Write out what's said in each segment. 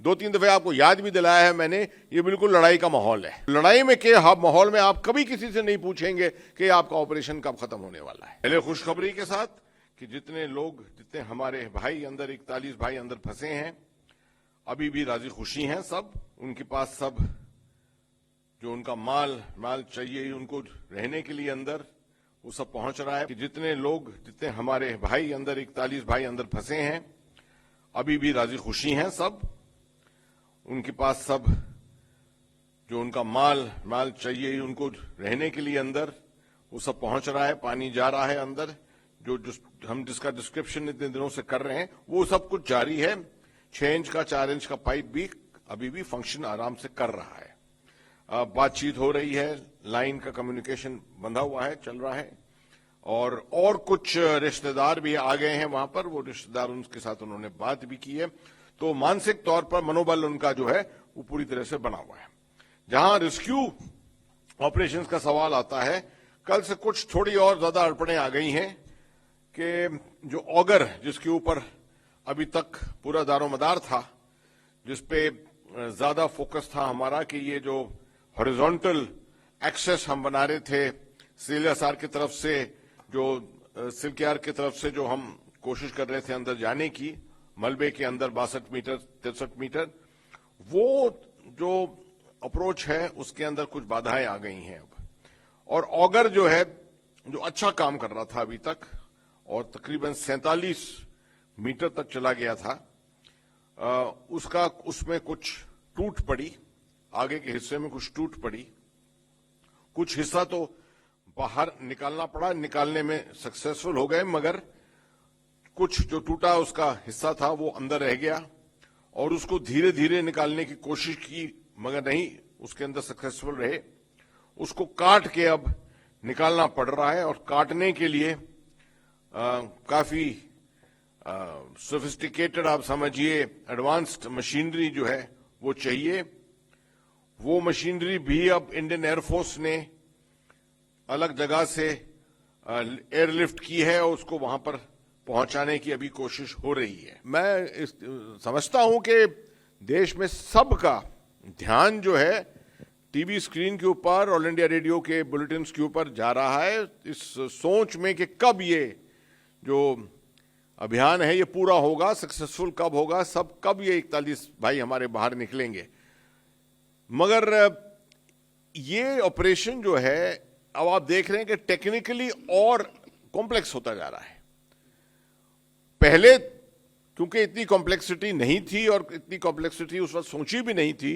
2-3 दफे आपको याद भी दिलाया है मैंने, ये बिल्कुल लड़ाई का माहौल है। लड़ाई में के माहौल में आप कभी किसी से नहीं पूछेंगे कि आपका ऑपरेशन कब खत्म होने वाला है। पहले खुशखबरी के साथ कि जितने हमारे भाई अंदर 41 भाई अंदर फंसे हैं, अभी भी राजी खुशी हैं सब। उनके पास सब जो उनका माल चाहिए उनको रहने के लिए अंदर, वो सब पहुंच रहा है। कि जितने हमारे भाई अंदर 41 भाई अंदर फंसे हैं, अभी भी राजी खुशी हैं सब। उनके पास सब जो उनका माल चाहिए उनको रहने के लिए अंदर, वो सब पहुंच रहा है। पानी जा रहा है अंदर, हम जिसका डिस्क्रिप्शन इतने दिनों से कर रहे हैं वो सब कुछ जारी है। 6 इंच का 4 इंच का पाइप भी अभी भी फंक्शन आराम से कर रहा है। बातचीत हो रही है, लाइन का कम्युनिकेशन बंधा हुआ है, चल रहा है। और कुछ रिश्तेदार भी आ गए हैं वहां पर, वो रिश्तेदार उनके साथ उन्होंने बात भी की है। तो मानसिक तौर पर मनोबल उनका जो है वो पूरी तरह से बना हुआ है। जहां रेस्क्यू ऑपरेशंस का सवाल आता है, कल से कुछ थोड़ी और ज्यादा अड़पड़ें आ गई हैं कि जो ऑगर जिसके ऊपर अभी तक पूरा दारोमदार था, जिसपे ज्यादा फोकस था हमारा कि ये जो हॉरिजॉन्टल एक्सेस हम बना रहे थे सीएलएसआर की तरफ से, जो सिल्कयार की तरफ से जो हम कोशिश कर रहे थे अंदर जाने की, मलबे के अंदर 62 मीटर 63 मीटर, वो जो अप्रोच है उसके अंदर कुछ बाधाएं आ गई हैं अब। और ऑगर जो है, जो अच्छा काम कर रहा था अभी तक और तकरीबन 47 मीटर तक चला गया था, उसमें कुछ टूट पड़ी, आगे के हिस्से में कुछ टूट पड़ी। कुछ हिस्सा तो बाहर निकालना पड़ा, निकालने में सक्सेसफुल हो गए, मगर कुछ जो टूटा उसका हिस्सा था वो अंदर रह गया और उसको धीरे धीरे निकालने की कोशिश की, मगर नहीं उसके अंदर सक्सेसफुल रहे। उसको काट के अब निकालना पड़ रहा है और काटने के लिए काफी सोफिस्टिकेटेड, आप समझिए एडवांस्ड मशीनरी जो है वो चाहिए। वो मशीनरी भी अब इंडियन एयरफोर्स ने अलग जगह से एयरलिफ्ट की है और उसको वहां पर पहुंचाने की अभी कोशिश हो रही है। मैं समझता हूं कि देश में सबका ध्यान जो है टीवी स्क्रीन के ऊपर, ऑल इंडिया रेडियो के बुलेटिन्स के ऊपर जा रहा है, इस सोच में कि कब ये जो अभियान है ये पूरा होगा, सक्सेसफुल कब होगा, कब ये 41 भाई हमारे बाहर निकलेंगे। मगर ये ऑपरेशन जो है अब आप देख रहे हैं कि टेक्निकली और कॉम्प्लेक्स होता जा रहा है। पहले क्योंकि इतनी कॉम्प्लेक्सिटी नहीं थी और इतनी कॉम्प्लेक्सिटी उस वक्त सोची भी नहीं थी,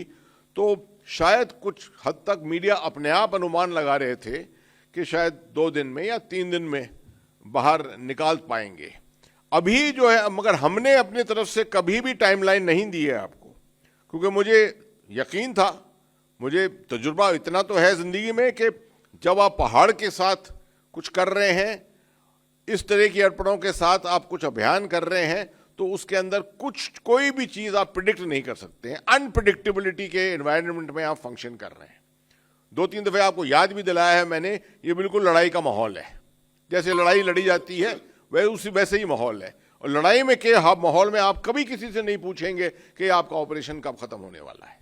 तो शायद कुछ हद तक मीडिया अपने आप अनुमान लगा रहे थे कि शायद 2 दिन में या 3 दिन में बाहर निकाल पाएंगे। अभी जो है, मगर हमने अपनी तरफ से कभी भी टाइमलाइन नहीं दी है आपको, क्योंकि मुझे यकीन था, मुझे तजुर्बा इतना तो है जिंदगी में कि जब आप पहाड़ के साथ कुछ कर रहे हैं, इस तरह की अड़पड़ों के साथ आप कुछ अभियान कर रहे हैं, तो उसके अंदर कोई भी चीज आप प्रिडिक्ट नहीं कर सकते हैं। अनप्रिडिक्टेबिलिटी के एनवायरनमेंट में आप फंक्शन कर रहे हैं। 2-3 दफे आपको याद भी दिलाया है मैंने, ये बिल्कुल लड़ाई का माहौल है। जैसे लड़ाई लड़ी जाती है वैसे ही माहौल है। और लड़ाई में के माहौल में आप कभी किसी से नहीं पूछेंगे कि आपका ऑपरेशन कब खत्म होने वाला है।